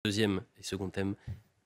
Deuxième et second thème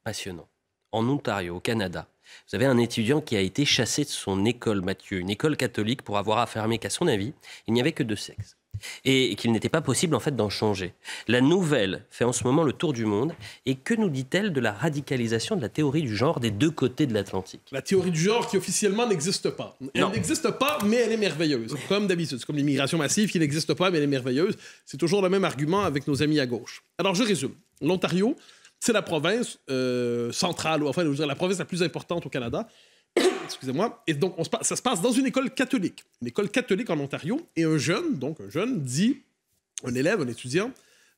passionnant. En Ontario, au Canada, vous avez un étudiant qui a été chassé de son école, Mathieu, une école catholique, pour avoir affirmé qu'à son avis, il n'y avait que deux sexes. Et qu'il n'était pas possible en fait d'en changer. La nouvelle fait en ce moment le tour du monde. Et que nous dit-elle de la radicalisation de la théorie du genre des deux côtés de l'Atlantique? La théorie du genre qui officiellement n'existe pas. Elle n'existe pas, mais elle est merveilleuse. Comme d'habitude. C'est comme l'immigration massive qui n'existe pas, mais elle est merveilleuse. C'est toujours le même argument avec nos amis à gauche. Alors je résume. L'Ontario, c'est la province centrale, ou enfin, je veux dire, la province la plus importante au Canada. Excusez-moi. Et donc, ça se passe dans une école catholique. Une école catholique en Ontario. Et un jeune dit, un élève, un étudiant,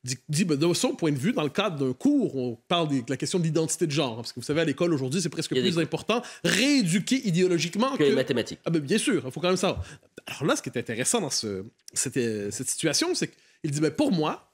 dit de son point de vue, dans le cadre d'un cours, on parle de la question de l'identité de genre. Parce que vous savez, à l'école aujourd'hui, c'est presque plus important rééduquer idéologiquement que les mathématiques. Ah ben, bien sûr, il faut quand même ça. Alors là, ce qui est intéressant dans cette situation, c'est qu'il dit, ben, pour moi,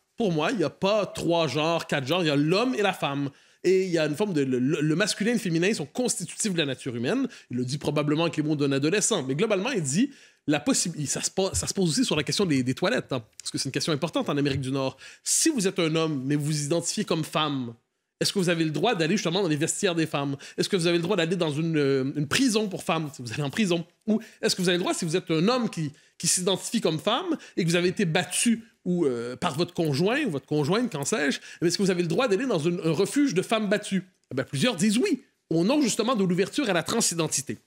il n'y a pas 3 genres, 4 genres, il y a l'homme et la femme. Et il y a une forme de... Le masculin et le féminin sont constitutifs de la nature humaine. Il le dit probablement avec les mots d'un adolescent. Mais globalement, il dit... Ça se pose aussi sur la question des toilettes, hein, parce que c'est une question importante en Amérique du Nord. Si vous êtes un homme, mais vous vous identifiez comme femme, est-ce que vous avez le droit d'aller justement dans les vestiaires des femmes? Est-ce que vous avez le droit d'aller dans une prison pour femmes, si vous allez en prison? Ou est-ce que vous avez le droit, si vous êtes un homme qui s'identifie comme femme et que vous avez été battu ou par votre conjoint ou votre conjointe, qu'en sais-je, est-ce que vous avez le droit d'aller dans un refuge de femmes battues? Eh bien, plusieurs disent oui, au nom justement de l'ouverture à la transidentité.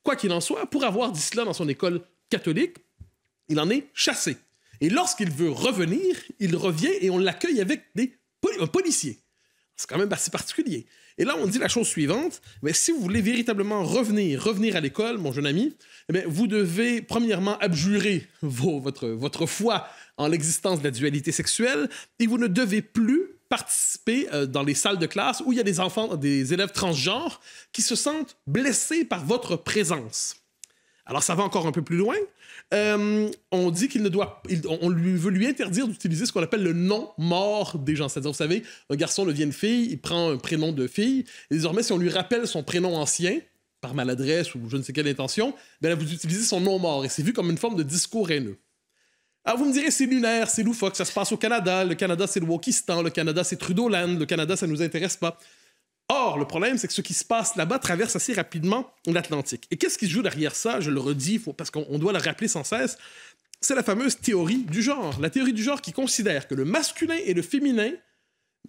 Quoi qu'il en soit, pour avoir dit cela dans son école catholique, il en est chassé. Et lorsqu'il veut revenir, il revient et on l'accueille avec un policier. C'est quand même assez particulier. Et là, on dit la chose suivante. Mais si vous voulez véritablement revenir à l'école, mon jeune ami, eh bien, vous devez premièrement abjurer votre foi en l'existence de la dualité sexuelle et vous ne devez plus participer dans les salles de classe où il y a des élèves transgenres qui se sentent blessés par votre présence. Alors, ça va encore un peu plus loin. On dit on veut lui interdire d'utiliser ce qu'on appelle le nom mort des gens. C'est-à-dire, vous savez, un garçon devient une fille, il prend un prénom de fille, et désormais, si on lui rappelle son prénom ancien, par maladresse ou je ne sais quelle intention, bien là, vous utilisez son nom mort, et c'est vu comme une forme de discours haineux. Alors, vous me direz, c'est lunaire, c'est loufoque, ça se passe au Canada. Le Canada, c'est le Wokistan. Le Canada, c'est Trudeauland. Le Canada, ça ne nous intéresse pas. Or, le problème, c'est que ce qui se passe là-bas traverse assez rapidement l'Atlantique. Et qu'est-ce qui se joue derrière ça? Je le redis, parce qu'on doit le rappeler sans cesse. C'est la fameuse théorie du genre. La théorie du genre qui considère que le masculin et le féminin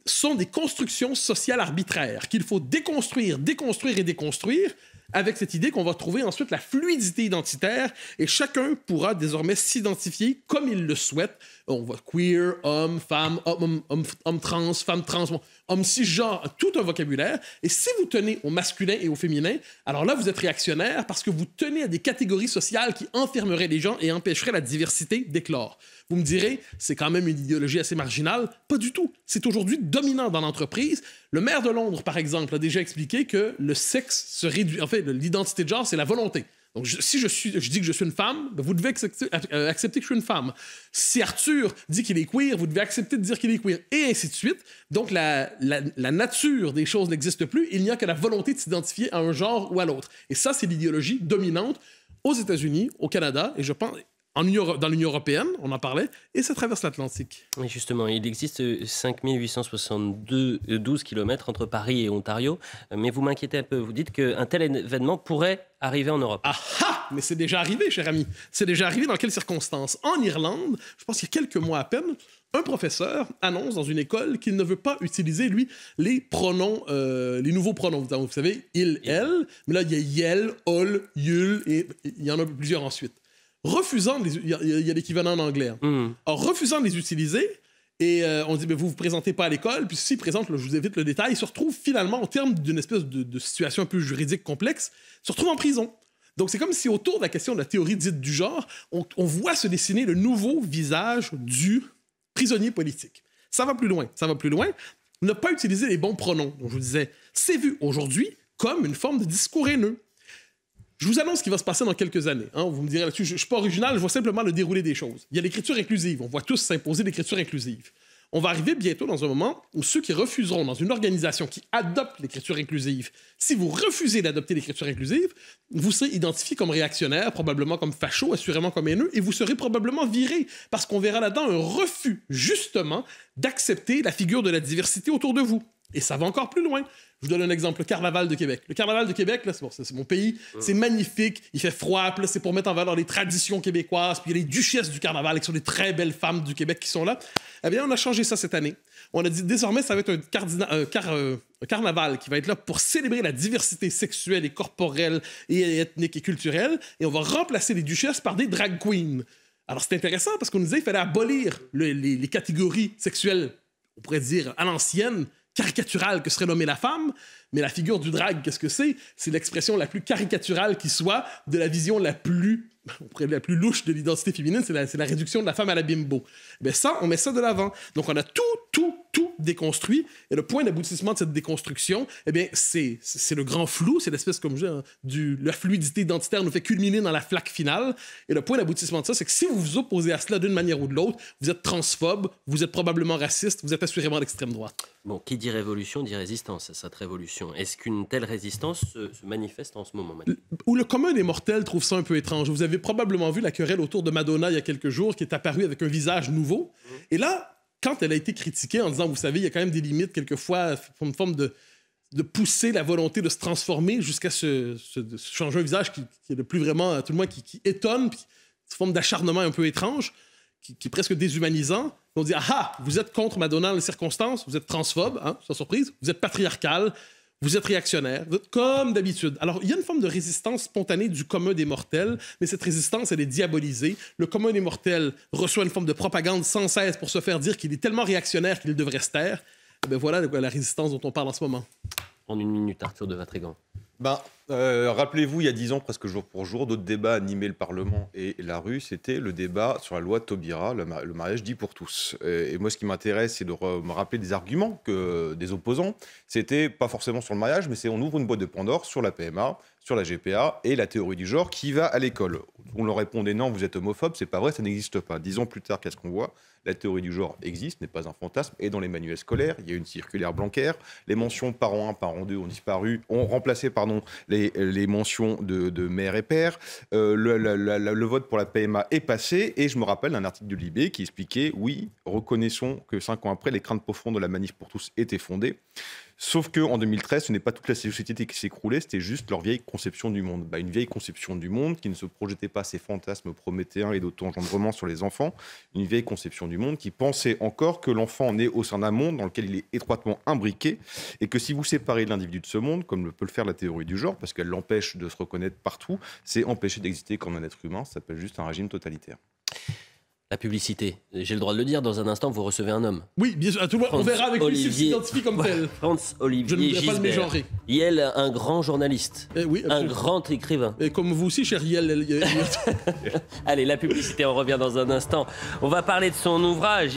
sont des constructions sociales arbitraires, qu'il faut déconstruire et déconstruire, avec cette idée qu'on va trouver ensuite la fluidité identitaire et chacun pourra désormais s'identifier comme il le souhaite. On va queer, homme, femme, homme trans, femme trans, homme cisgenre, tout un vocabulaire. Et si vous tenez au masculin et au féminin, alors là, vous êtes réactionnaire parce que vous tenez à des catégories sociales qui enfermeraient les gens et empêcheraient la diversité d'éclore. Vous me direz, c'est quand même une idéologie assez marginale. Pas du tout. C'est aujourd'hui dominant dans l'entreprise. Le maire de Londres, par exemple, a déjà expliqué que le sexe se réduit. En fait, l'identité de genre, c'est la volonté. Donc, si je dis que je suis une femme, ben vous devez accepter que je suis une femme. Si Arthur dit qu'il est queer, vous devez accepter de dire qu'il est queer, et ainsi de suite. Donc, la nature des choses n'existe plus. Il n'y a que la volonté de s'identifier à un genre ou à l'autre. Et ça, c'est l'idéologie dominante aux États-Unis, au Canada, et je pense... dans l'Union européenne, on en parlait, et ça traverse l'Atlantique. Oui, justement, il existe 5812 km entre Paris et Ontario, mais vous m'inquiétez un peu. Vous dites qu'un tel événement pourrait arriver en Europe. Ah ah! Mais c'est déjà arrivé, cher ami. C'est déjà arrivé dans quelles circonstances? En Irlande, je pense qu'il y a quelques mois à peine, un professeur annonce dans une école qu'il ne veut pas utiliser, lui, les pronoms, les nouveaux pronoms. Vous savez, il, elle, mais là, il y a yel, ol, yul, et il y en a plusieurs ensuite. Il y a l'équivalent en anglais. Hein. Alors, refusant de les utiliser, et on dit, vous présentez pas à l'école, puis s'il présente, là, je vous évite le détail, il se retrouve finalement, au terme d'une espèce de situation un peu juridique complexe, se retrouve en prison. Donc, c'est comme si autour de la question de la théorie dite du genre, on voit se dessiner le nouveau visage du prisonnier politique. Ça va plus loin. Ne pas utiliser les bons pronoms, dont je vous disais, c'est vu aujourd'hui comme une forme de discours haineux. Je vous annonce ce qui va se passer dans quelques années. Hein. Vous me direz là-dessus, je ne suis pas original, je vois simplement le déroulé des choses. Il y a l'écriture inclusive. On voit tous s'imposer l'écriture inclusive. On va arriver bientôt dans un moment où ceux qui refuseront dans une organisation qui adopte l'écriture inclusive, si vous refusez d'adopter l'écriture inclusive, vous serez identifié comme réactionnaire, probablement comme facho, assurément comme haineux, et vous serez probablement viré, parce qu'on verra là-dedans un refus, justement, d'accepter la figure de la diversité autour de vous. Et ça va encore plus loin. Je vous donne un exemple, le Carnaval de Québec. Le Carnaval de Québec, là, c'est mon pays, c'est magnifique, il fait froid, puis là, c'est pour mettre en valeur les traditions québécoises, puis il y a les duchesses du Carnaval, qui sont des très belles femmes du Québec qui sont là. Eh bien, on a changé ça cette année. On a dit, désormais, ça va être un carnaval qui va être là pour célébrer la diversité sexuelle et corporelle et ethnique et culturelle, et on va remplacer les duchesses par des drag queens. Alors, c'est intéressant parce qu'on nous disait qu'il fallait abolir les catégories sexuelles, on pourrait dire, à l'ancienne, caricaturale que serait nommée la femme, mais la figure du drag, qu'est-ce que c'est? C'est l'expression la plus caricaturale qui soit de la vision la plus louche de l'identité féminine, c'est la réduction de la femme à la bimbo. Mais ça, on met ça de l'avant. Donc, on a tout déconstruit. Et le point d'aboutissement de cette déconstruction, eh bien, c'est le grand flou, c'est l'espèce, comme je dis, la fluidité identitaire nous fait culminer dans la flaque finale. Et le point d'aboutissement de ça, c'est que si vous vous opposez à cela d'une manière ou de l'autre, vous êtes transphobe, vous êtes probablement raciste, vous êtes assurément d'extrême droite. Bon, qui dit révolution dit résistance à cette révolution. Est-ce qu'une telle résistance se manifeste en ce moment même? Où le commun des mortels trouve ça un peu étrange. Vous avez probablement vu la querelle autour de Madonna il y a quelques jours, qui est apparue avec un visage nouveau. Et là, quand elle a été critiquée en disant, vous savez, il y a quand même des limites quelquefois, pour une forme de pousser la volonté de se transformer jusqu'à se changer un visage qui est le plus vraiment, tout le moins, qui étonne, puis une forme d'acharnement un peu étrange, qui est presque déshumanisant. On dit, ah, vous êtes contre Madonna dans les circonstances, vous êtes transphobe, hein, sans surprise, vous êtes patriarcal, vous êtes réactionnaire, vous êtes comme d'habitude. Alors, il y a une forme de résistance spontanée du commun des mortels, mais cette résistance, elle est diabolisée. Le commun des mortels reçoit une forme de propagande sans cesse pour se faire dire qu'il est tellement réactionnaire qu'il devrait se taire. Et bien voilà la résistance dont on parle en ce moment. En une minute, Arthur de Vatrigan. Rappelez-vous, il y a 10 ans, presque jour pour jour, d'autres débats animaient le Parlement et la rue. C'était le débat sur la loi Taubira, le mariage dit pour tous. Et moi, ce qui m'intéresse, c'est de me rappeler des arguments des opposants. C'était pas forcément sur le mariage, mais c'est on ouvre une boîte de Pandore sur la PMA, sur la GPA et la théorie du genre qui va à l'école. On leur répondait non, vous êtes homophobe, c'est pas vrai, ça n'existe pas. 10 ans plus tard, qu'est-ce qu'on voit? La théorie du genre existe, n'est pas un fantasme, et dans les manuels scolaires, il y a une circulaire Blanquer. Les mentions parents 1, parents 2 ont disparu, ont remplacé les mentions de mère et père. Le vote pour la PMA est passé, et je me rappelle d'un article de Libé qui expliquait, oui, reconnaissons que 5 ans après, les craintes profondes de la manif pour tous étaient fondées. Sauf qu'en 2013, ce n'est pas toute la société qui s'écroulait, c'était juste leur vieille conception du monde. Une vieille conception du monde qui ne se projetait pas ses fantasmes prométhéens et d'auto-engendrement sur les enfants. Une vieille conception du monde qui pensait encore que l'enfant naît au sein d'un monde dans lequel il est étroitement imbriqué et que si vous séparez l'individu de ce monde, comme peut le faire la théorie du genre, parce qu'elle l'empêche de se reconnaître partout, c'est empêcher d'exister comme un être humain, ça s'appelle juste un régime totalitaire. La publicité. J'ai le droit de le dire, dans un instant, vous recevez un homme. Oui, bien sûr, à tout le monde, on verra avec lui s'il s'identifie comme tel. Franz-Olivier Je ne voudrais Gisbert. pas le mégenrer. Yel, un grand journaliste. Oui, un grand écrivain. Et comme vous aussi, cher Yel. Allez, la publicité, on revient dans un instant. On va parler de son ouvrage.